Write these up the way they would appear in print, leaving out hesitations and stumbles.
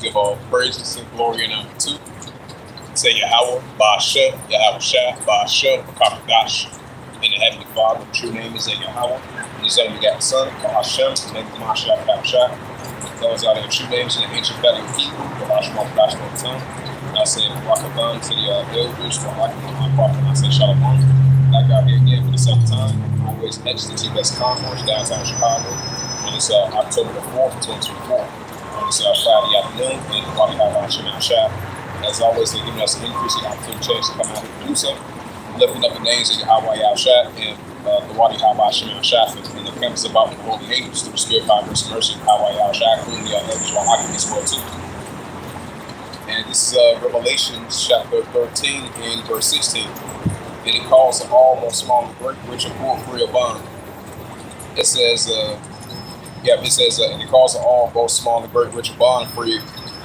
give all praises and glory and honor to. Say Yahweh, Ba'ashem, Yahweh Shah, Ba'ashem, Bakakadash. In the Heavenly Father, the true name is Yahweh. And His only begotten Son, Ba'ashem, the name of Mashiach, Bakakadash. Those are the true names in the ancient Valley of Hebrew, the Ba'ashem, Bakakadash, Bakakadash. I say Rakabam to the elders, Rakabam, Prophet, I say Shalom. Back out here again for the second time. Always hedges to T-Best Conference, downtown Chicago. On this October the 4th, 2024. On this Friday afternoon, in the Wadi High Shemal Shah. As always, they're giving us an increasing opportunity chance to come out here and do so. Lifting up the names of Yahweh Shah and the Wadi High Shemal Shah and the campus about the holy angels through the spirit, power, grace, and mercy of Yahweh Shah, including the elders while I can as well too. And this is Revelation chapter 13 and verse 16. And it calls to all, both small and great, rich and poor, free or bond. It says, and it calls to all, both small and great, rich and bond, free,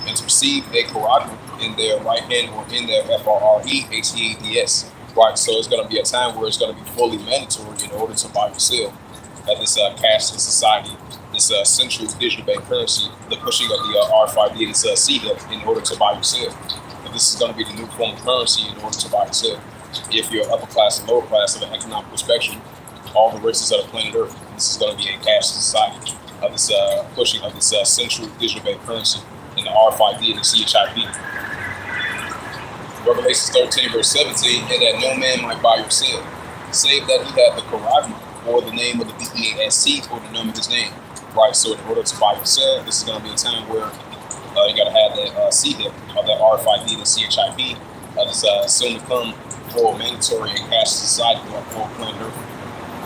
and to receive a Quran in their right hand or in their FREHEADS. Right, so it's going to be a time where it's going to be fully mandatory in order to buy or sell this cashless society, this central digital bank currency, the pushing of the RFID and this CDEP in order to buy or sell. And this is going to be the new form of currency in order to buy or sell. If you're upper class and lower class of an economic spectrum, all the races of the planet Earth, this is going to be a cashless society of this pushing of this central digital bank currency in the RFID and the CHIP. Revelation 13, verse 17, and that no man might buy or sell, save that he had the Quran or the name of the BEASC or the name of his name. Right, so in order to buy or sell, this is going to be a time where you got to have that CDEP or that RFID, the CHIP, that's soon to come for mandatory and cash society for planet Earth.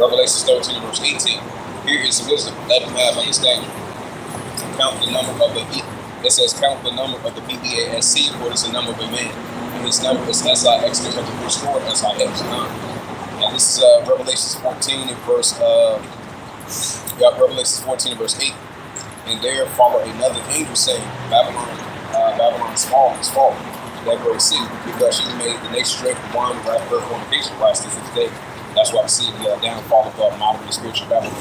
Revelation 13, verse 18, here is wisdom, let him have understanding. Count the number of the it says count the number of the BEASC, for it is the number of a man. And his number is SIX, the restored SIX. And this is Revelation 14 and verse Revelation 14 and verse 8. And there followed another angel saying, Babylon is fallen, that great city, because she made the nation drink wine and wrath her fornication price this day. That's why we see the downfall of modern and spiritual Babylon.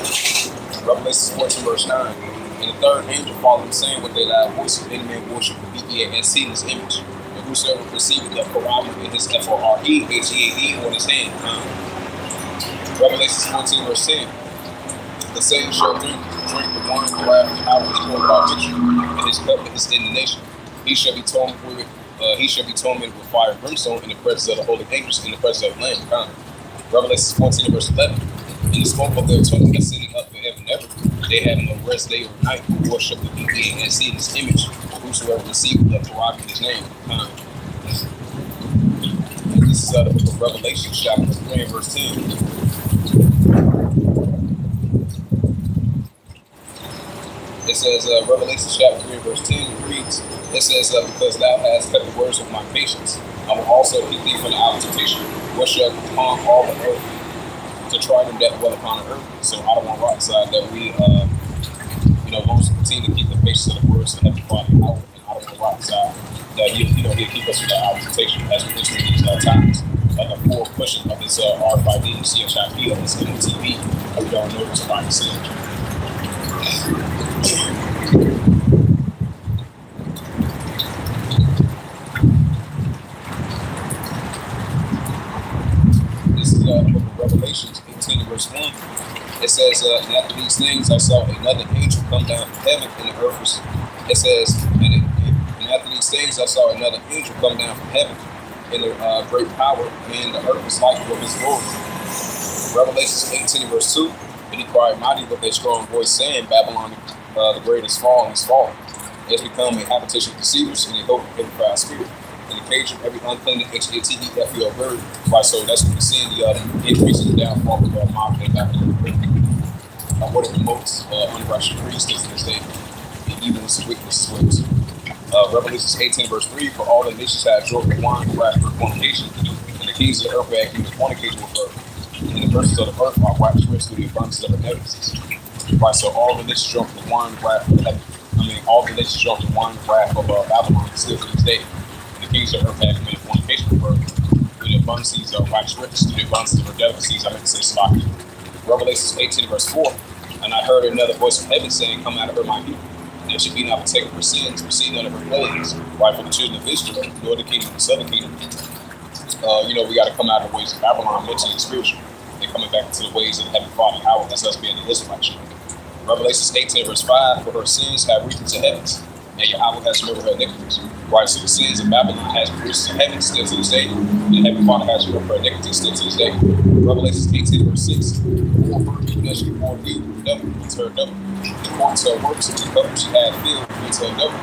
Revelation 14 verse 9. And the third angel followed him, saying with a loud voice, if any man worship the BEASC in his image, and whosoever receiveth the Quran in his FREHEAD on his hand. Revelation 14 verse 10. The same shall drink the wine of the wrath of Yahweh, his Lord by victory, and his cup with his indignation. He shall be tormented with fire and brimstone in the presence of the holy angels, in the presence of the Lamb. Revelation 14 verse 11. And the smoke of their tongue ascending up to heaven ever. They have no rest day or night who worship the BEASC in his image, or whosoever received the Quran in his name. And this is the book of Revelation, chapter 3 and verse 10. It says, Revelation chapter 3 and verse 10 reads, it says, because thou hast kept the words of my patience, I will also keep thee from the hour of temptation, which shall upon all the earth, to try them that dwell upon the earth. So I don't want to rock side that we, those who continue to keep the patience of the words of Heavenly Father out, and I don't want to rock side that he'll keep us from the hour of temptation as we enter these times. Like a full pushing of this RFID and CHIP of this MTV, we don't know what's about to see. Revelation 18 verse 1. It says, and after these things I saw another angel come down from heaven, and the earth was, it says, and after these things I saw another angel come down from heaven in a great power, and the earth was like for his glory. Revelation 18 verse 2. And he cried mighty with a strong voice, saying, Babylon the great is fallen, is fallen. It has become a habitation of deceivers, and a hope of every proud spirit, and the cage of every unclean HATEFEO bird. Right, so that's what we're seeing, the increase in the downfall of Mob and Babylon. What it promotes unrighteous priests in this day, and evilness and weakness as well. Revelation 18 verse 3, for all the nations have drunk the wine of wrath for fornication, and the kings of the earth were acting with fornication with her, and the princes of the earth are waxed rich through the abundance of her beneficence. Right, so all the nations drunk the wine of wrath of heaven. All the nations drunk the wine of wrath of Babylon still to this day. And the kings of the earth have committed fornication with her, through the abundances of waxed rich, through the abundance of her delicacies. I meant to say sloppy. Revelation 18 verse 4, and I heard another voice from heaven saying, come out of her, my people, That she be not partaken her sins, receive none of her plagues, right, for the children of Israel, nor the kingdom of the southern kingdom. We got to come out of the ways of Babylon, mentally and spiritually, and coming back into the ways of the Heavenly Father, Yahweh. That's us being the Israelites. Revelation 18, verse 5, for her sins have reached to heavens, and Yahweh has remembered her iniquities. Right, so the sins of Babylon has reached to heaven still to this day, and the Heavenly Father has remembered her iniquities still to this day. Revelation 18, verse 6, for her because she bore thee double into her double. According to her works, the cup she had filled into her double.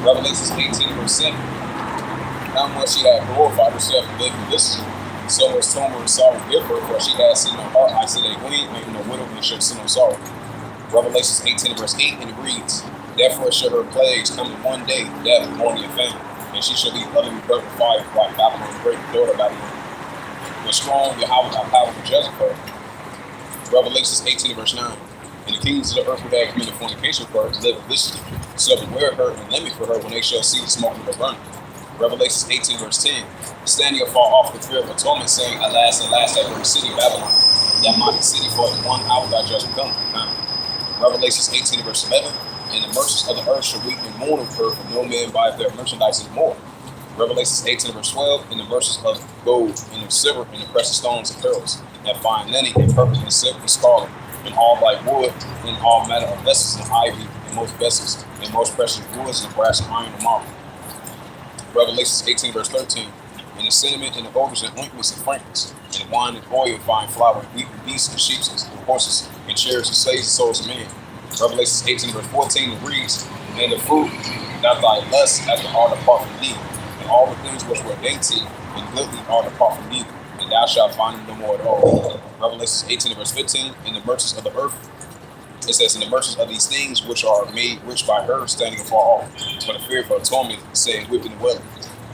Revelation 18, verse 7, how much she had glorified herself and lived in this. So much sorrow and sorrow give her, for she had seen no heart, I said a queen, making no widow, and shall see no sorrow. Revelation 18, verse 8, and it reads, therefore shall her plagues come in one day, death, mourning, and famine, and she shall be utterly burnt with fire, like Babylon, the great daughter Babylon. But strong Yahweh thy power to judge her. Revelation 18, verse 9, and the kings of the earth would have committed fornication for her, live viciously, so beware her and limit for her when they shall see the smoke of her burning. Revelation 18, verse 10, standing afar off the fear of a torment, saying, alas, alas, that great city Babylon, that mighty city, for in 1 hour thy judgment come. Revelation 18, verse 11, and the merchants of the earth shall weep and mourn over her, for no man buyeth their merchandise anymore. Revelation 18, verse 12, and the merchants of gold and of silver and the precious stones and pearls, and fine linen and purple and silk and scarlet, and all like wood, and all manner of vessels and ivy, and most vessels, and most precious woods and brass and iron and marble. Revelation 18, verse 13, and the cinnamon and the odors and ointments and fragrance, and wine and oil and fine flour, and wheat and beasts and sheep and horses and chariots and slaves and souls of men. Revelation 18, verse 14, it reads, and the fruit that thy lust after all depart from thee, and all the things which were dainty and goodly all depart from thee, and thou shalt find them no more at all. Revelation 18, verse 15, and the merchants of the earth, it says, and the merchants of these things which are made rich by her, standing afar off, for the fear of her torment, saying, whipping and wailing.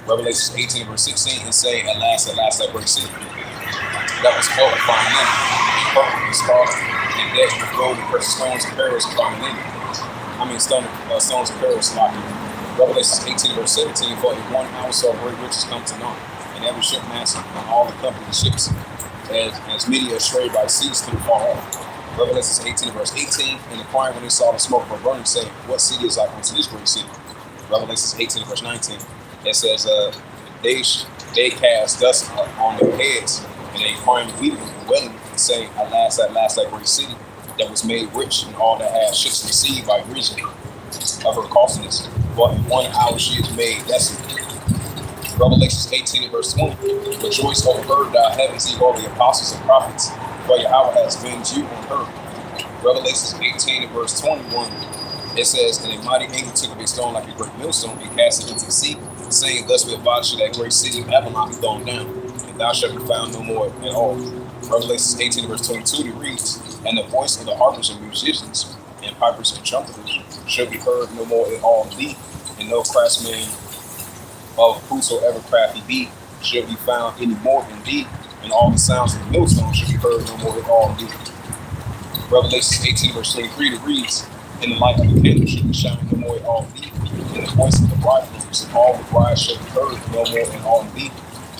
Revelation 18, verse 16, and saying, alas, alas, that great city, that was called with fine linen, and purple and scarlet, and decked with gold and precious stones and pearls and fine linen. Stones and pearls, locking. Revelation 18, verse 17, for in 1 hour so great riches come to none, and every shipmaster and all the company of ships, as many as strayed by seas to the far off. Revelation 18, verse 18, and inquiring when they saw the smoke of a burning, saying, what city is like unto this great city? Revelation 18, verse 19, it says, they cast dust on their heads, and they inquiring, weeping and wailing, and saying, alas, that great city, that was made rich, and all that had ships in the sea by reason of her costliness. But in 1 hour she is made desolate. Revelation 18, verse 20, rejoice over her, thou heavens, ye holy apostles and prophets, for Yahweh has avenged you on her. Revelation 18, verse 21, it says, and a mighty angel took up a stone like a great millstone and cast it into the sea, saying, thus we advise you that great city Babylon be thrown down, and thou shalt be found no more at all. Revelation 18, verse 22, it reads, and the voice of the harpers and musicians and pipers and trumpeters shall be heard no more at all in thee, and no craftsman of whosoever craft he be shall be found any more in thee, and all the sounds of the millstone shall be heard no more at all in thee. Revelation 18, verse 23, it reads, and the light of the candle shall be shining no more at all in thee, and the voice of the bridegrooms and all the brides shall be heard no more at all in thee,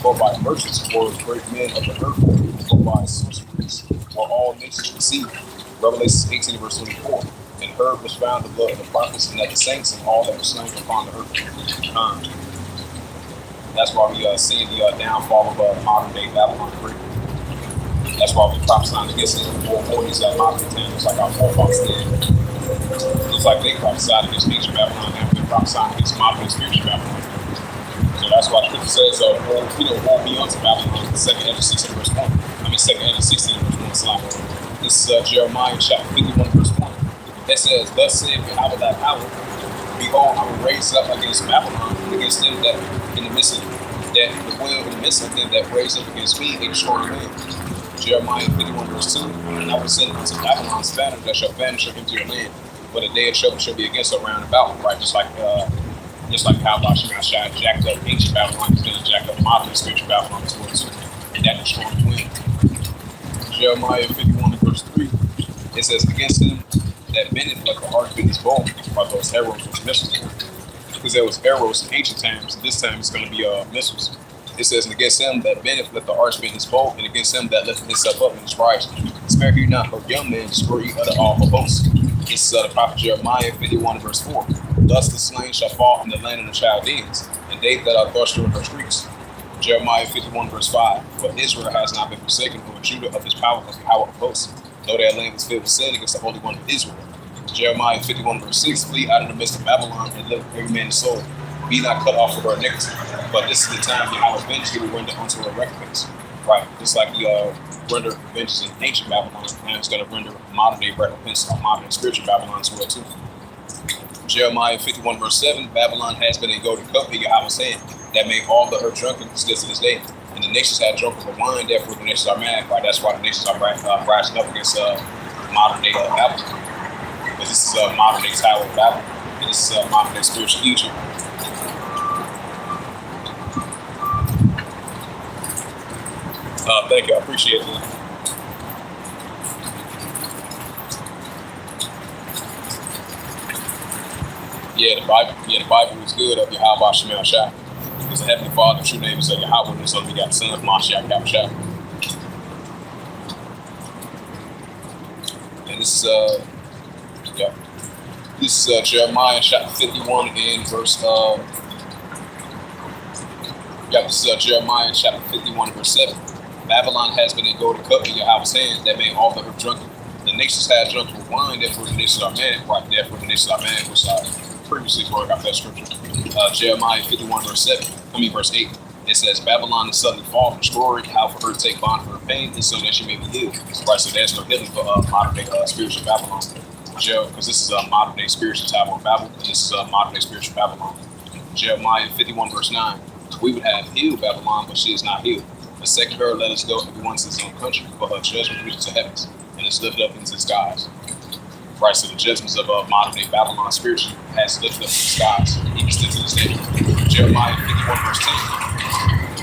for by merchants or great men of the earth, for by sorceries, or all nations deceived. Revelation 18, verse 24, and her was found the blood of the prophets and of the saints and all that were slain upon the earth. That's why we see the downfall of modern day Babylon the Great. That's why we prophesying against it in the 440s at modern time, just like our forefathers did. Looks like they prophesied against ancient Babylon, and we're prophesying against modern and spiritual Babylon. So that's why the scripture says, woe be unto Babylon, 2nd Ezra 16, verse 1. 2nd Ezra 16, verse 1. This is Jeremiah chapter 51, verse 1. That says, thus saith Yahweh thy power, behold, I will raise up against Babylon, against them that in the midst of that the will in the midst of them that raise up against me, a destroying man. Jeremiah 51, verse 2, and I will send unto Babylon's banner that shall vanish her into your land, but a day of trouble shall be against her round about, right? Just like how Bashar jacked up ancient Babylon, is going to jack up modern spiritual Babylon as well too, and that destroying wind. Jeremiah 51, verse 3, it says, against him that bendeth like the ark in his bow, by those arrows which missiles. Because there was arrows in ancient times, this time it's going to be missiles. It says, and against him that bendeth let the arch bend his bow, and against him that lifteth himself up in his rise. Spare you not her young men, destroy ye utter all her boasts. This is the prophet Jeremiah 51 verse 4. Thus the slain shall fall in the land of the Chaldeans, and they that are thrust through her streets. Jeremiah 51 verse 5. For Israel has not been forsaken, nor Judah of his power of power of hosts, though their land was filled with sin against the Holy One of Israel. Jeremiah 51 verse 6. Flee out of the midst of Babylon, and live every man's soul. Be not cut off for her iniquity. But this is the time Yahweh vengeance will render unto her recompense. Right, just like he rendered vengeance in ancient Babylon, and it's going to render modern day recompense on modern day spiritual Babylon as well too. Jeremiah 51 verse 7. Babylon has been a golden cup in Yahweh's hand, that made all the earth drunken still to this day. And the nations had drunk of the wine, therefore the nations are mad. Right, that's why the nations are rising up against modern day Babylon. Because this is modern day Tower of Babel, and this is modern day spiritual Egypt. Thank you, I appreciate that. Yeah, the Bible is good of Yahweh Shemel Shah. Because the Heavenly Father, true name is Yahweh, and so we got the Son of Mashiach Yahushua. And this is Jeremiah chapter 51 and verse this is Jeremiah chapter 51 verse 7. Babylon has been a golden cup in Yahweh's hand, that made all the earth drunken. The nations had drunk with wine, therefore the nations are mad. Right, therefore the nations are mad, which I previously brought out that scripture. Jeremiah 51 verse 8. It says, Babylon is suddenly fall, destroyed, how for her to take bond for her pain, and so that she may be healed. Right, so there's no healing for modern day spiritual Babylon. Because this is a modern day spiritual Tower of Babel, and this is a modern day spiritual Babylon. Jeremiah 51 verse 9. We would have healed Babylon, but she is not healed. Forsake her, let us go, everyone to his own country, for her judgment reaches the heavens, and is lifted up into the skies. Right, so the judgments of modern day Babylon spiritually has lifted up in the skies, even still to this day. Jeremiah 51 verse 10.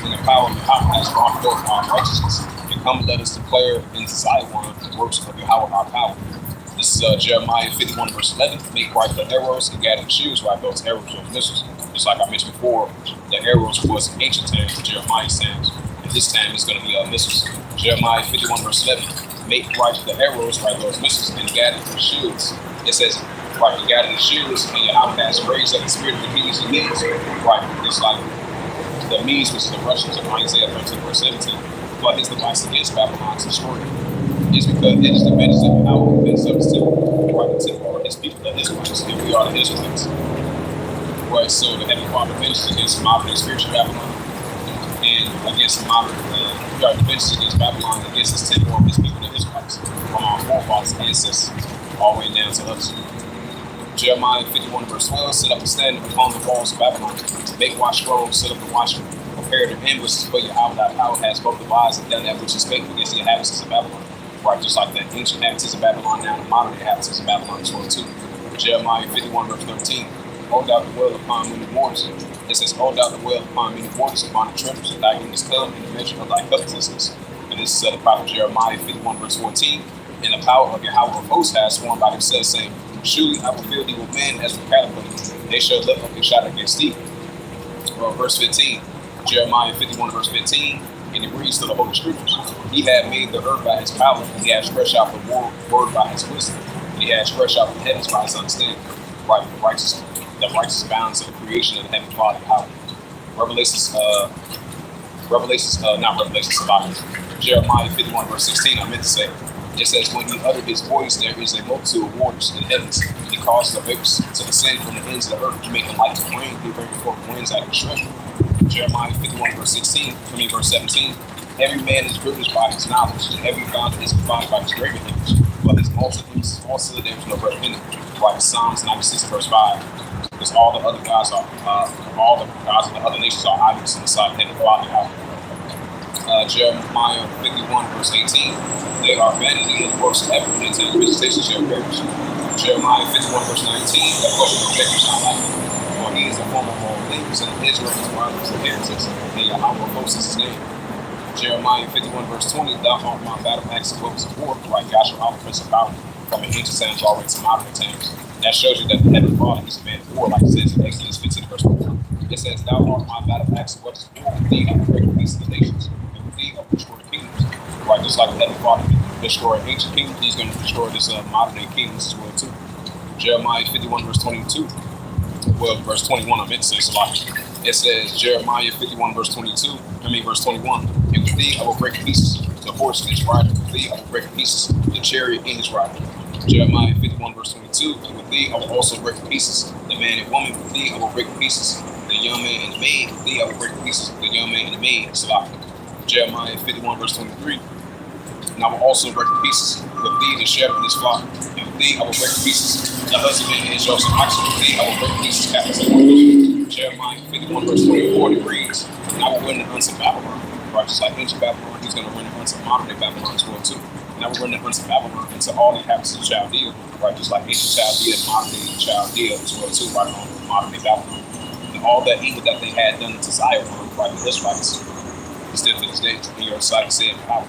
And the power of Yahweh has brought forth our righteousness, and come let us declare in Zion the works of Yahweh our power. This is Jeremiah 51 verse 11. Make right the arrows and gather the shields, right, those arrows, those missiles. Just like I mentioned before, the arrows was ancient times, Jeremiah's times. And this time it's going to be missiles. Jeremiah 51 verse 11. Make right the arrows, right, those missiles, and gather the shields. It says, right, you gather the shields, and Yahweh has raised up the spirit of the kings and Medes. Right, it's like the Medes, which is the Russians of Isaiah 13 verse 17. But his device against Babylon to destroy it. It's because it is the vengeance of Yahweh, the vengeance of his temple, right, the temple of his people, the Israelites, and we are the Israelites. Right, so the Heavenly Father vengeance against modern day spiritual Babylon, and against modern, the vengeance against Babylon, against his temple of his people, the Israelites, from our forefathers and ancestors, all the way down to us. Jeremiah 51 verse 12, set up a stand upon the walls of Babylon, make watch strong, set up the watchman, prepare the ambushes for Yahweh, that power has both devised and done that which is faithful against the inhabitants of Babylon. Right, just like the ancient inhabitants of Babylon, now the modern inhabitants of Babylon as well too. Jeremiah 51 verse 13. Hold out the well upon many waters. It says, hold out the well upon many waters, upon the treasures of thy kingdom's come, in the measure of thy covetousness. And this is the prophet Jeremiah 51 verse 14. And the power of Yahweh of hosts has sworn by themselves, saying, surely I will fill thee with men as with caterpillars. They shall lift up a shot against thee. Verse 15. Jeremiah 51 verse 15. And it reads to the Holy Scriptures. He had made the earth by his power. He had stretched out the word by his wisdom. He had stretched out the heavens by his understanding. Right, the righteous bounds of the creation of the Heavenly Father. Jeremiah 51 verse 16, I meant to say. It says, when he uttered his voice, there is a multitude of waters in the heavens. He caused the vapors to descend from the ends of the earth to make them like the rain. He bring forth winds out of his treasure. Jeremiah 51 verse 17. Every man is privileged by his knowledge, and every fountain is provided by his graven image. But his multitudes also there is no breath in it. Right, Psalms 96 verse 5. Because all the other gods are, all the gods of the other nations are idols in the sight of the Father. Jeremiah 51 verse 18. They are vanity and the works of effort, and the vegetation shall perish. Jeremiah 51 verse 19. The question of objective shall not be. For he is the form of all things, and Israel is one of his inheritance, and Yahweh hosts is his name. Jeremiah 51 verse 20. Thou art my battle axe of weapons of war, like Joshua, our prince of power, from ancient times all the way to modern times. That shows you that the Heavenly Father is a man of war, like it says in Exodus 15 verse 4. It says, thou art my battle axe of weapons of war, with thee I will break the peace of the nations, and with thee I will destroy the kingdoms. Right, just like the Heavenly Father destroyed ancient kingdoms, he's going to destroy this modern day kingdoms as well too. Jeremiah 51 verse 22. Well, verse 21, I meant to say Salafi. It says, Jeremiah 51 verse 21. And with thee I will break in pieces the horse and his rider. With thee I will break in pieces the chariot and his rider. Jeremiah 51 verse 22. And with thee I will also break in pieces the man and woman. With thee I will break in pieces the young man and the maid. With thee I will break in pieces the young man and the maid. Salafi. Jeremiah 51 verse 23. And I will also break in pieces with thee the shepherd and his flock. And with thee I will break in pieces the husbandman and his yoke of oxen. With thee I will break in pieces captains of warriors. Jeremiah 51 verse 24 decrees, and I will render unto Babylon, right? Just like ancient Babylon, he's going to render unto modern day Babylon as well too. And I will render unto Babylon and to all the inhabitants of Chaldea, right? Just like ancient Chaldea and modern day Chaldea as well too, right? On modern day Babylon. And all that evil that they had done to Zion, right? The Israelites, still to this day, in your sight, said power.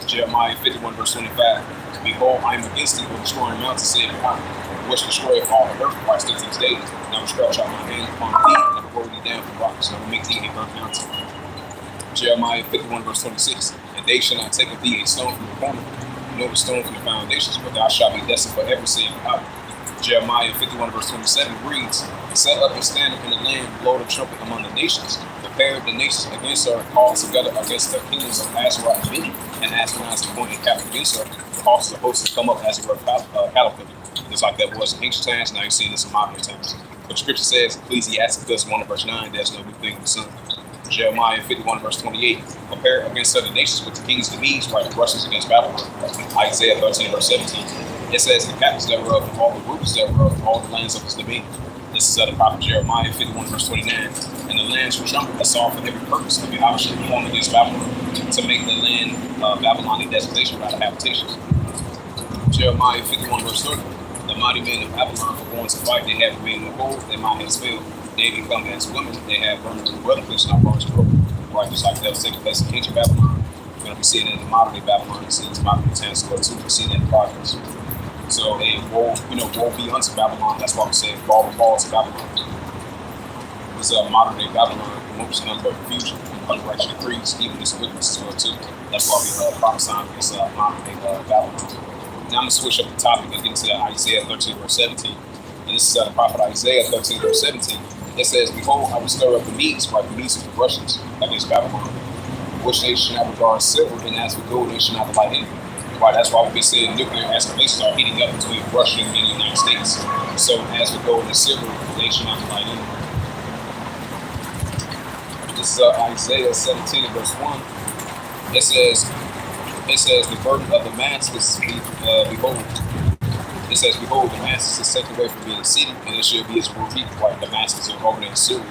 Jeremiah 51 verse 25. Behold, I am against thee with destroying mountains, said power, which destroy all the earth, right? Still to this day. And I will stretch out my hand upon thee, and I will roll thee down from rocks, and I will make thee a burnt mountain. Jeremiah 51 verse 26. And they shall not take of thee a stone from the corner, nor a stone from the foundations, but thou shalt be desolate forever, saith power. Jeremiah 51 verse 27 reads, set up a standard in the land, blow the trumpet among the nations, prepare the nations against her, call together against the kingdoms of Azarah and Beni, and Ashkenaz to point and captive against her, causes the hosts to come up as it were caterpillar. Just like that was in ancient times, now you see this in modern times. But the scripture says, Ecclesiasticus 1 verse 9, there's no new thing in the sun. Jeremiah 51 verse 28, prepare against other nations with the kings of the Medes, right, the Russians against Babylon. Isaiah 13 verse 17. It says, the captains thereof, and all the rulers thereof, all the lands of his domain. This is the prophet Jeremiah 51 verse 29. And the land shall tremble and saw for every purpose of Yahweh shall form against Babylon, to make the land Babylon a desolation without a habitation. Jeremiah 51 verse 30. The mighty men of Babylon were going to fight, they have remained in the hold, their mind has failed. They become as women, they have burned in the brother place, not burned to broken. Right, just like that was taking place in ancient Babylon. We're going to be seeing it in modern day Babylon, and seeing modern day times as well too. We're seeing that in progress. So a woe, woe be unto Babylon. That's why we say fall to Babylon. It's a modern day Babylon, most number of confusion, unrighteous decrees, even this wickedness as well too. That's why we prophesying against modern day Babylon. Now I'm going to switch up the topic and get into Isaiah 13 verse 17. And this is the prophet Isaiah 13 verse 17. It says, behold, I will stir up the Medes, right? The Medes of the Russians against Babylon, which they should not regard silver, and as for gold, they should not delight in it. Right, that's why we've been saying nuclear escalations are heating up between Russia and the United States. So as for gold and silver, they should not delight in it. This is Isaiah 17 verse 1. It says, the burden of Damascus, behold. It says, behold, Damascus is taken away from being a city, and it shall be its ruined people. Right, Damascus is over there in Syria.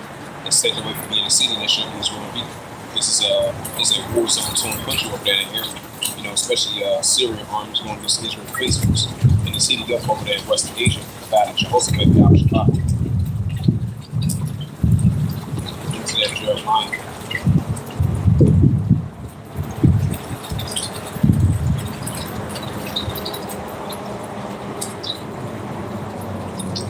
It's taken away from being a city, and it shall be its ruined people. This is a war zone torn country over there in the area. Especially Syrian armies going against Israel prisoners, and it's heating up over there in Western Asia. About Jehoshaphat, the option top. Into that Jeremiah.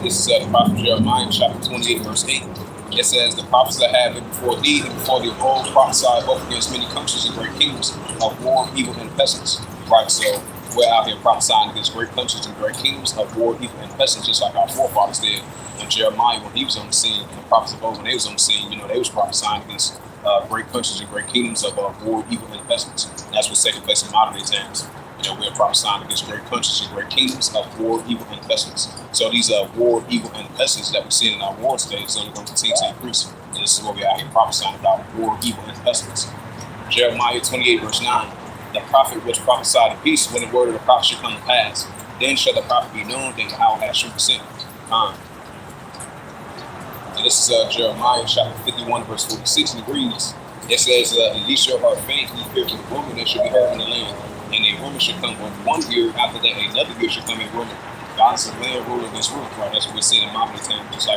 This is the prophet Jeremiah, chapter 28, verse 8. It says, the prophets that have been before thee and before the old prophesied both against many countries and great kingdoms of war, evil, and pestilence. Right, so we're out here prophesying against great countries and great kingdoms of war, evil, and pestilence, just like our forefathers did. And Jeremiah, when he was on the scene, and the prophets of old, when they was on the scene, they was prophesying against great countries and great kingdoms of war, evil, and pestilence. And that's what's taking place in modern day times. We're prophesying against great countries and great kingdoms of war, evil, and pestilence. So these war, evil, and pestilence that we're seeing in our war today is only going to continue to increase. And this is what we're out here prophesying about war, evil, and pestilence. Jeremiah 28, verse 9. The prophet which prophesied of peace, when the word of the prophet shall come to pass, then shall the prophet be known that Yahweh has truly sent. And this is Jeremiah chapter 51, verse 46, and it reads, it says, and ye shall hear faint, ye fear for the woman that shall be heard in the land. And a woman shall come with 1 year, after that another year shall come a woman. God is a land ruler against rule, right? That's what we're seeing in modern times, just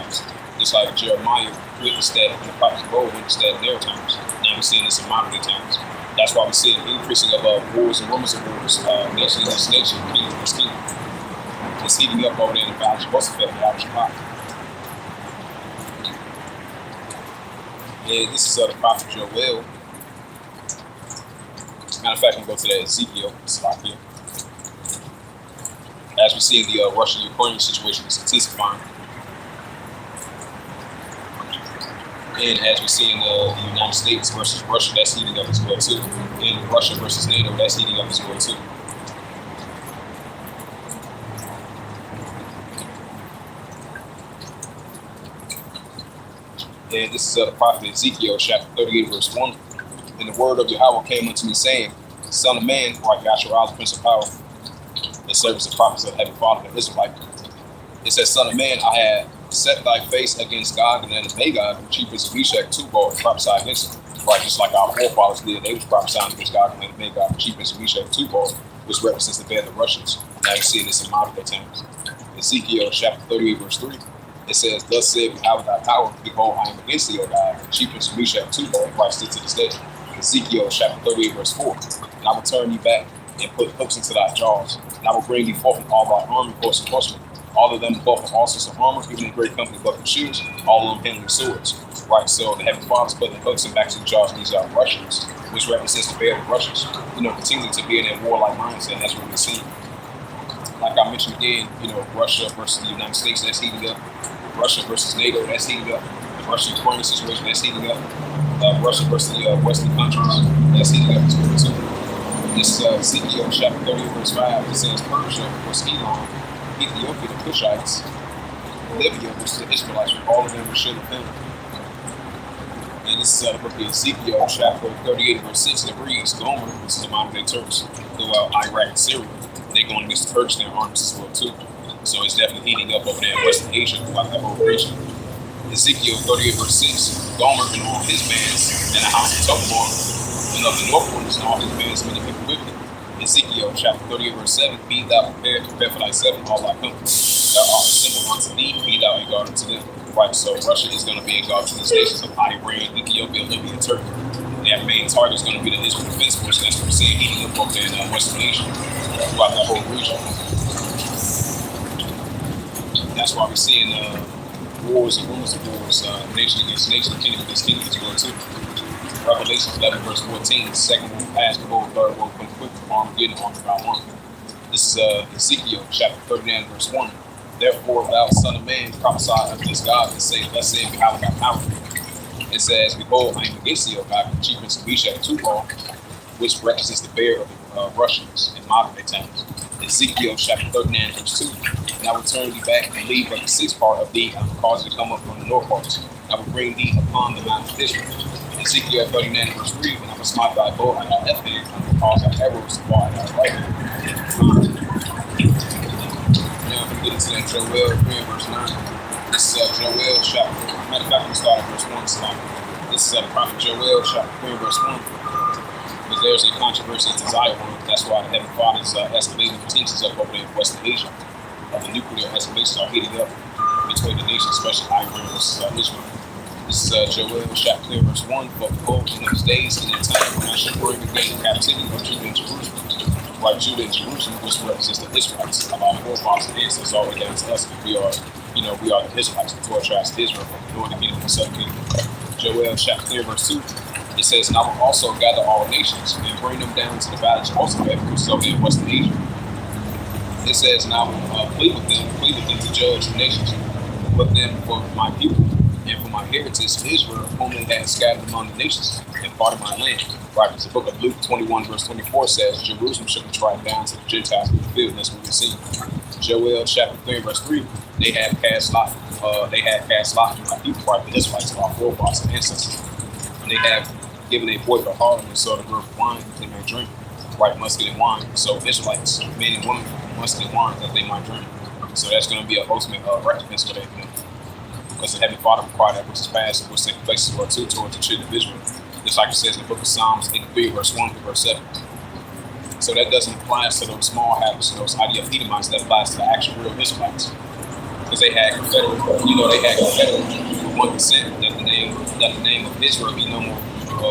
like Jeremiah witnessed that, and the prophets of old witnessed that in their times. Now we're seeing this in modern times. That's why we're seeing an increasing of wars and rumors of wars, nation against nation, kingdom against kingdom. It's heating up over there in the valley of Jehoshaphat, the option top. And this is the prophet Joel. Matter of fact, I'm going to go to that Ezekiel. It's right here. As we see in the Russia-Ukraine situation, is intensifying. And as we see in the United States versus Russia, that's heating up as well too. And Russia versus NATO, that's heating up as well too. And this is the prophet Ezekiel, chapter 38, verse 1. And the word of Yahweh came unto me, saying, Son of man, like Yahshua, the Prince of Power, and servants and prophets of heaven, Father, the Israelite. It says, Son of man, I had set thy face against God and Magog, the chief prince of Meshach, Tubal, and prophesied against him. Right, just like our forefathers did, they was prophesying against God and Magog, the chief prince of Meshach, Tubal, which represents the band of the Russians. Now you see this in modern day times. Ezekiel chapter 38, verse 3. It says, Thus said Yahweh thy power, behold, I am against thee, O God, the chief prince of Meshach, Tubal, and Christ stood to this day. Ezekiel chapter 38, verse 4. And I will turn thee back and put hooks into thy jaws, and I will bring thee forth with all thy army, horse and horsemen. All of them clothed with all sorts of armor, giving them great company, buckling shoes, all of them handling swords. Right, so the heavenly fathers put the hooks and back to the jaws of these Russians, which represents the band of Russians, continuing to be in that warlike mindset. That's what we're seeing. Like I mentioned again, Russia versus the United States, that's heating up. Russia versus NATO, that's heating up. The Russia-Ukraine situation, that's heating up. Russia versus the Western countries, that's heating up as well too. This Ezekiel chapter 30, verse 5, it says, Persia was Elam, Ethiopia, the Cushites, Libya, which is the Israelites, all of them were children of him. And this is the book of Ezekiel, chapter 38, verse 6, and it reads, Gomer, this is the modern day Turks, throughout Iraq and Syria. They're going against the Turks, their armies as well too. So it's definitely heating up over there in Western Asia, throughout that whole region. Ezekiel 38, verse 6, Gomer and all his bands in the house of Topor, and of the north ones and all his bands many people with him. Ezekiel chapter 38, verse 7, Be thou prepared, prepare for thyself and all thy company. Thou art assembled unto thee, be thou a guard unto them. Right, so Russia is going to be a guard to the nations of Iran, Ethiopia, Libya, and Turkey. Their main target is going to be the Israel Defense Force, and that's what we're seeing heating up over there in Western Asia, throughout that whole region. That's why we're seeing wars and rumors of wars, nation against nation, kingdom against kingdom as well too. Revelation 11, verse 14, the second one passed, the whole third one come quick, Armageddon, Armageddon. This is Ezekiel chapter 39, verse 1. Therefore, thou son of man, prophesy against God and say, Thus saith Yahweh thy power. It says, Behold, I am against thee, O God, the chief prince of Meshach, Tubal, which represents the bear of the Russians in modern day times. Ezekiel chapter 39, verse 2. And I will turn thee back and leave but the sixth part of thee, and will cause thee to come up from the north parts. I will bring thee upon the mount of Israel. Ezekiel 39, verse 3, and I will smite thy bow at thy left hand, and I will cause thy arrows to fall at thy right hand. Now, if we get into that Joel 3, verse 9, this is Joel chapter, matter of fact, we start at verse 1. So this is the prophet Joel chapter 3, verse 1. Because there's a controversy into Zion. That's why the Heavenly Father is escalating tensions up over there in Western Asia. The nuclear escalations are heating up between the nations, especially Iran versus Israel. This is Joel chapter 3, verse 1. But behold, in those days and in time when I shall bring again the captivity of Judah and Jerusalem. Like Judah and Jerusalem, which represents the Israelites of our forefathers and ancestors, all the way down to us. We are, we are the Israelites, the 12 tribes of Israel, from the northern kingdom and the southern kingdom. Joel chapter 3, verse 2. It says, And I will also gather all nations and bring them down to the valley of Jehoshaphat, which is over in Western Asia. It says, And I will plead with them to judge the nations, with them for my people and for my heritage Israel, whom they had scattered among the nations and part of my land. Right, because the book of Luke 21, verse 24 says, Jerusalem shall be trodden down to the Gentiles in the field. And that's what we see. Joel chapter 3, verse 3, they had cast lot. They had cast lot to my people, right, the Israelites of our forefathers and ancestors. And they have given a boy for harlot and sold a girl for wine that they may drink, right, musket and wine. So Israelites, men and women, musket and wine that they might drink. So that's going to be an ultimate recompense for that. Because the Heavenly Father required that which is past and which taking place as well too towards the children of Israel. Just like it says in the book of Psalms 83, verse 1 to verse 7. So that doesn't apply to those small habits and those IDF Edomites, that applies to the actual real Israelites. Because they had Confederate, with 1% that the name of Israel be no more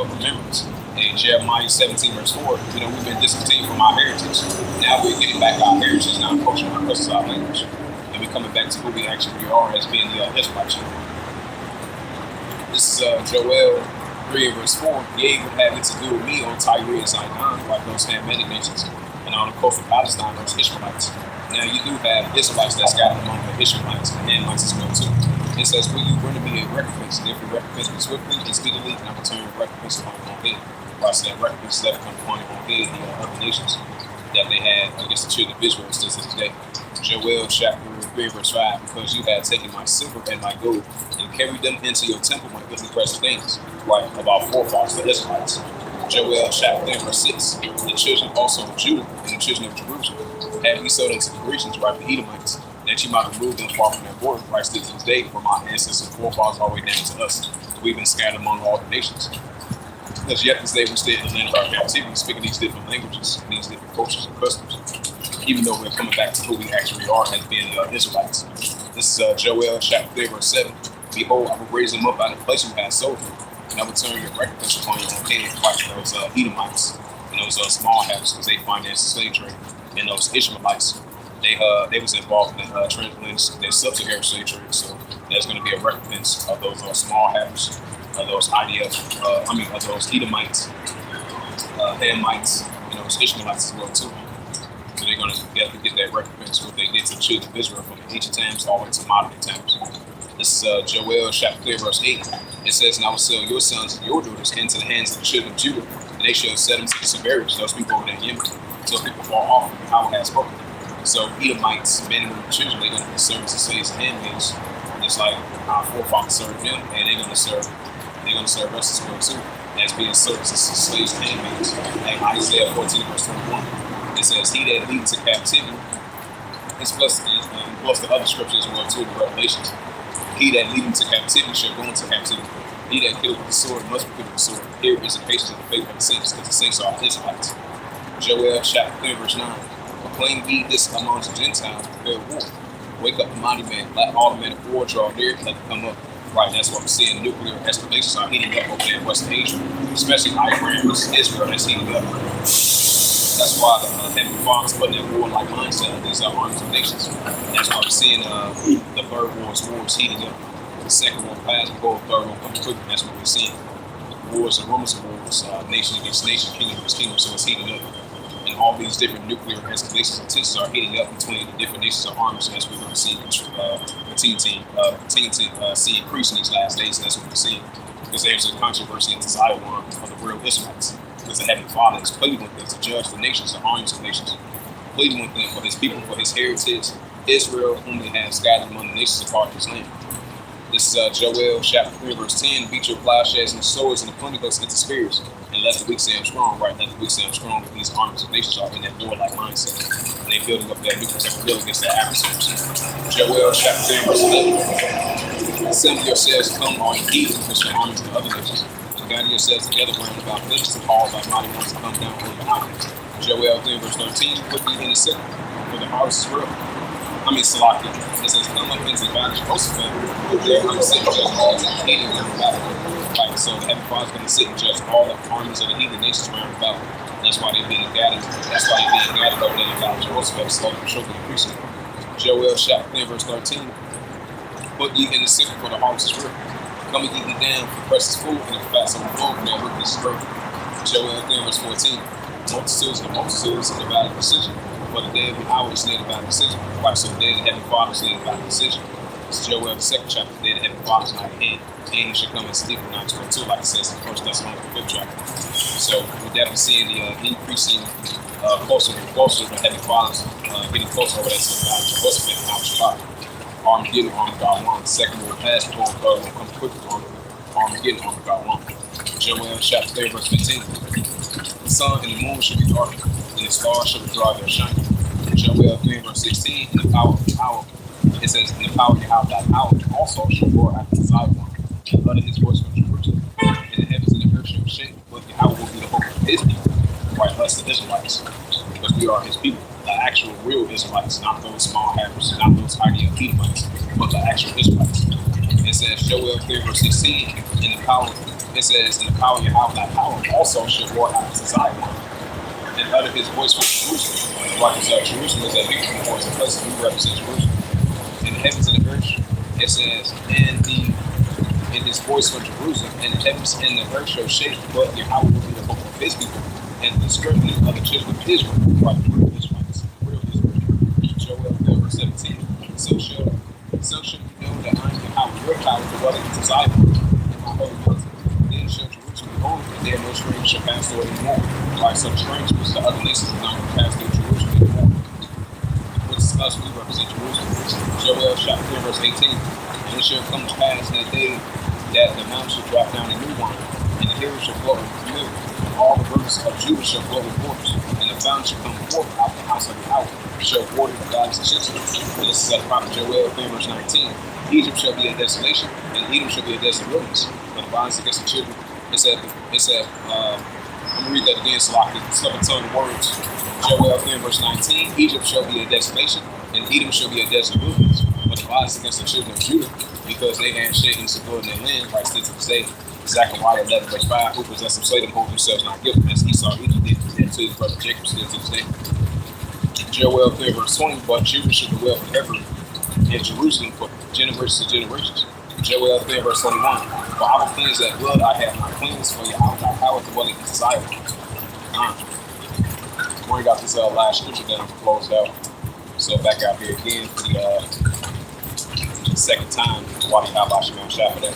remembrance. And Jeremiah 17, verse 4, we've been discontinued from our heritage. Now we're getting back our heritage and our culture and our customs, our language. And we're coming back to who we actually are as being the Israelites. This is Joel 3 verse 4, Yea, would have it to do with me on Tyre and Zidon, like those Hamitic nations, and on the coast of Palestine, those Ishmaelites. Now you do have Israelites that scattered among the Ishmaelites and Hamites as well too. It says, "Will you run to be a recompense? If your recompense be swiftly and speedily, and I return your recompense upon your own head." Right, so that recompense that come upon your own head, the other nations that they had against the children of Israel still to this day. Joel chapter 3 verse 5, "Because you had taken my silver and my gold and carried them into your temple, my goodly precious things." Right, about forefathers, the Israelites. Joel chapter 10 verse 6, "The children also of Judah and the children of Jerusalem have ye sold unto the Grecians, right, the Edomites, that you might remove them far from their border, right, still to this day, from our ancestors and forefathers all the way down to us. We've been scattered among all the nations." Because yet this day we stay in the land of our captivity, speaking these different languages, these different cultures and customs, even though we're coming back to who we actually are as being Israelites. This is Joel chapter 3 verse 7, "Behold, I will raise them up out of the place you have sold them, and I will turn your recompense upon your own head," like those Edomites and those small houses, because they financed the slave trade, and those Ishmaelites. They was involved in transatlantic, their sub-Saharan slave trade, so there's going to be a recompense of those small houses, of those of those Edomites, Hamites, and those Ishmaelites as well too. So they're going to definitely get that recompense what they did to the children of Israel from ancient times all the way to modern times. This is Joel chapter 3 verse 8. It says, "And I will sell your sons and your daughters into the hands of the children of Judah, and they shall sell them to the Samaritans," those people over there in Yemen, until people fall off from how it has spoken. So Edomites, men and women, children, they're going to be served as slaves and handmaids, just like our forefathers served them, and they're going to serve us as well too, as being served as slaves and handmaids. Like Isaiah 14 verse 21, it says, "He that leads to captivity," it's plus the other scriptures as well too, the Revelations. "He that leading to captivity shall go into captivity. He that killed with the sword must be killed with the sword. Here is the patience of the faith of the saints," because the saints are Israelites. Joel chapter 3 verse 9, "Proclaim ye this among the Gentiles, prepare war. Wake up the mighty man, let all the men of war draw near, let them come up." Right, that's what we're seeing. Nuclear escalations are heating up over there in West Asia, especially Iran, Israel, that's heating up. That's why the Heavenly Father's putting that warlike mindset of these armies of nations. That's why we're seeing the third wars heating up. The second war passed, the third one comes quicker. That's what we're seeing. Wars and rumors of wars, nation against nation, kingdom against kingdom, so it's heating up. And all these different nuclear escalations and tensions are heating up between the different nations of armies, as we're going to see continue to see increase in these last days. And that's what we're seeing. Because there's a controversy and desire of the real Israelites. Because the Heavenly Father is pleading with them to judge the nations, the armies of nations, pleading with them for his people, for his heritage, Israel, whom he has scattered among the nations of part of his land. This is Joel chapter 3 verse 10, "Beat your plowshares and swords and the plunderbucks into spears, and let the weak say I'm strong." Right, let the weak say I'm strong. These armies of nations are in that warlike mindset, and they're building up that nuclear capability against their adversaries. Joel chapter 3 verse 11, "Assemble yourselves, come all you heathens, with your armies of other nations, and gather yourselves together round about villages and call by mighty ones to come down over the mountains." Joel 3 verse 13, "Put thee in the city, for the harvest is real." Salaki. It says, "Come up into the valley of Jehoshaphat, there I'm sitting judging heathen round about." Right, so the Heavenly Father's going to sit and judge all the armies of the heathen nations round about. That's why they're being gathered. That's why they're being gathered over there in the valley of Jehoshaphat, slowly and surely increasing. Joel chapter 10 verse 13, "Put ye in the city, for the harvest is real. Come and eat ye down, for the precious food, and the fats on the floor, for their work is great." Joel 10 verse 14, "Multitudes and multitudes in the valley of decision. For the day of the hour is near the valley of decision." Right, so the day of the Heavenly Father is near the valley of decision. It's Joel the second chapter, "The day of the Heavenly Father is not at hand, and he shall come and sleep in 9:22," like it says in 1 Thessalonians 5th chapter. So we're definitely seeing the increasing closer and closer to the Heavenly Father's getting closer over there to the valley of Jehoshaphat and Mount Shabbat. Armageddon, Armageddon 1. Second will pass, the third will come quickly. Armageddon, Armageddon 1. Joel chapter 3 verse 15, "The sun and the moon shall be darkened, and the stars shall withdraw their shining." Joel 3 verse 16, "In the power of the hour," it says, "In the power of Yahweh that hour also shall roar after the Zion, and utter his voice from Jerusalem, and the heavens and the earth shall shake, but Yahweh will be the hope of his people." Right, us the Israelites, because we are his people, the actual real Israelites, not those small havers, not those ideal Edomites, but the actual Israelites. It says Joel 3 verse 16, "In the power," it says, "In the power of Yahweh that hour also shall roar after the Zion, and utter his voice from Jerusalem." Right, because Jerusalem is a victory for us, a place we represent Jerusalem. "In the heavens and the earth," it says, in his voice from Jerusalem, "and the heavens and the earth shall shake, but Yahweh will be the hope of his people, and the strengthening of the children of Israel." Right, the real Israelites, the real Israel. Joel 17. So shall you know that I am Yahweh, your power, dwelling in Zion, in my holy mountain. Then shall Jerusalem be holy, and there no stranger shall pass through it anymore. Like some strangers to other nations will not pass through Jerusalem anymore. Which is us, we represent Jerusalem. Joel chapter 3, verse 18. And it shall come to pass in that day that the mountain shall drop down in new wine, and the hills shall flow with milk, and all the rivers of Judah shall flow with waters, and the fountain shall come forth out the house of the hour, shall water the valleys of Shittim. And this is the prophet Joel 3, verse 19. Egypt shall be a desolation, and Edom shall be a desolate wilderness. But the violence against the children, it said, I'm going to read that again so I can slip a ton of words. Joel 3, verse 19. Egypt shall be a desolation, and Edom shall be a desolate wilderness. But the violence against the children of Judah, because they had shaken the support in their land, like still to this day. Zechariah 11, verse 5, who possess them slay them, hold themselves not guilty, as Esau Egypt did, and to his brother Jacob still to this day. Joel 3, verse 20, but Judah shall dwell forever in Jerusalem for generations to generations. Joel 3, verse 21, for I will cleanse that blood I have not cleansed, for your power dwelling in Zion. Bring out this last scripture that I'm closed out. So back out here again for the second time. Watch how I should go for that.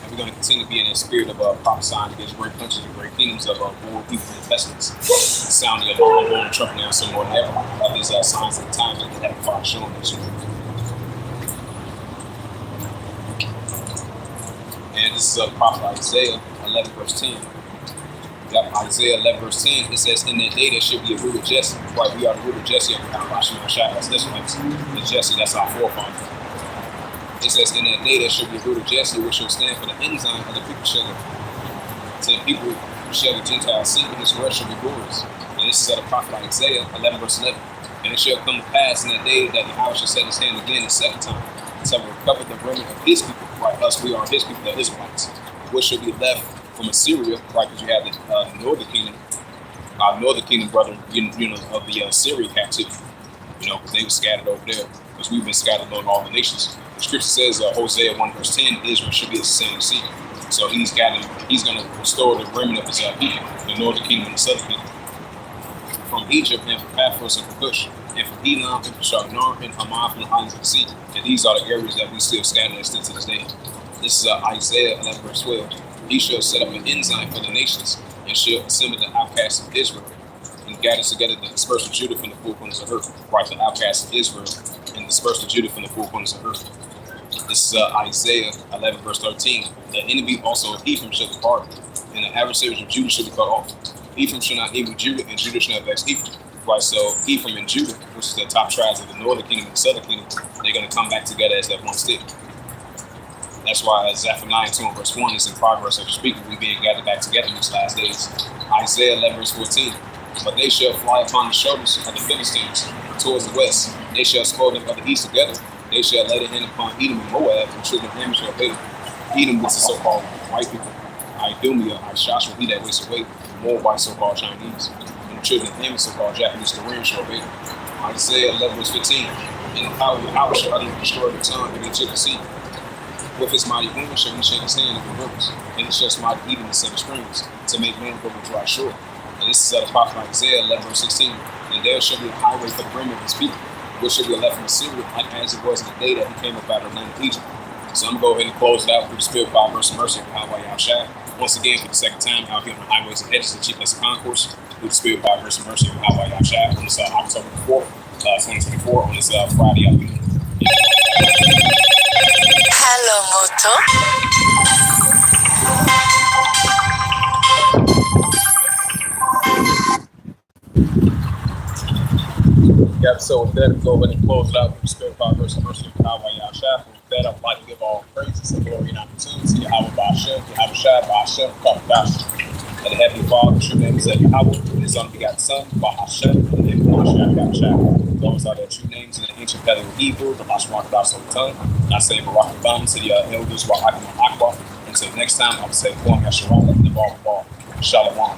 And we're going to continue to be in that spirit of prophesying against great countries and great kingdoms of war, people, and pestilence. Sounding of alarm, blowing trumpet now some more than ever. These signs and times that the Father showing us. And this is prophet Isaiah 11, verse 10. Isaiah 11, verse 10, it says, in that day there should be a root of Jesse. Right, we are the root of Jesse of the Hashem Shai. That's this one. The Jesse, that's our forefather. It says, in that day there should be a root of Jesse, which shall stand for the ensign of the people shall to the people shall the Gentiles see, and his word shall be glorious. And this is the prophet Isaiah 11, verse 11. And it shall come to pass in that day that Yahweh shall set his hand again the second time, to recover the remnant of his people. Right, us, we are his people, the Israelites, which shall be left from Assyria, right? Because you have the northern kingdom, brother, you know, of the Syrian captivity, you know, because they were scattered over there, because we've been scattered among all the nations. The scripture says, Hosea 1 verse 10, Israel should be the same seed. So he's going to restore the remnant of his people, the northern kingdom and the southern kingdom, from Egypt and from Paphos and from Cush, and from Elam and from Shinar and Hamath and the islands of the sea. And these are the areas that we still scattered still to this day. This is Isaiah 11 verse 12. He shall set up an ensign for the nations, and shall assemble the outcasts of Israel, and gather together the dispersed of Judah from the four corners of earth. Right, the outcasts of Israel, and dispersed of Judah from the four corners of earth. This is Isaiah 11, verse 13. The enemy also of Ephraim shall depart, and the adversaries of Judah shall be cut off. Ephraim shall not envy Judah, and Judah shall not vex Ephraim. Right, so Ephraim and Judah, which is the top tribes of the northern kingdom and the southern kingdom, they're going to come back together as that one stick. That's why Zephaniah 2 verse 1 is in progress of speaking. We being gathered back together in these last days. Isaiah 11 verse 14. But they shall fly upon the shoulders of the Philistines towards the west. They shall spoil them of the east together. They shall lay their hand upon Edom and Moab, and children of Ammon shall obey them. Edom was the so-called white people. Idumea, Joshua, he that wastes away, more white so-called Chinese. And the children of Ammon, so-called Japanese, Korean shall obey them. Isaiah 11 verse 15. And the power of Yahweh shall utterly destroy the tongue of the Egyptian sea. With his mighty hand shall he shake his hand in the rivers, and he shall smite Edom in 7 springs, to make man go to dry shore. And this is the prophet Isaiah 11 verse 16. And there shall be a highway for the remnant of his people, which shall be left from Assyria, like as it was in the day that he came up out of the land of Egypt. So I'm going to go ahead and close it out through the spirit, power, mercy, mercy, and Yahweh Yahshua. Once again, for the second time, out here on the highways and hedges and chief of concourse, through the spirit, power, mercy, mercy, and Yahweh Yahshua, on this October 4th, 2024, on this Friday afternoon. Hello, Moto. Yeah, so with that, go ahead and close it out with the spirit, power, mercy, mercy, and Yahweh Yahshua. With that, I'd like to give all praises and glory and opportunity to Yahweh Ba'ashem, Yahweh Shai, Ba'ashem, Ba'ashem. And the Heavenly Father, true name is Yahweh, and his unbegotten Son, Ba'ashem, and the name of Ba'ashem, Yahshua. Those are their true names in the ancient Hebrew Hebrew, the Lashmark Dawson tongue. I say Barak Abam to the elders, Ra'akim Akbar. Until next time, I will say, Kwam Yasharam, the ball. Shalom.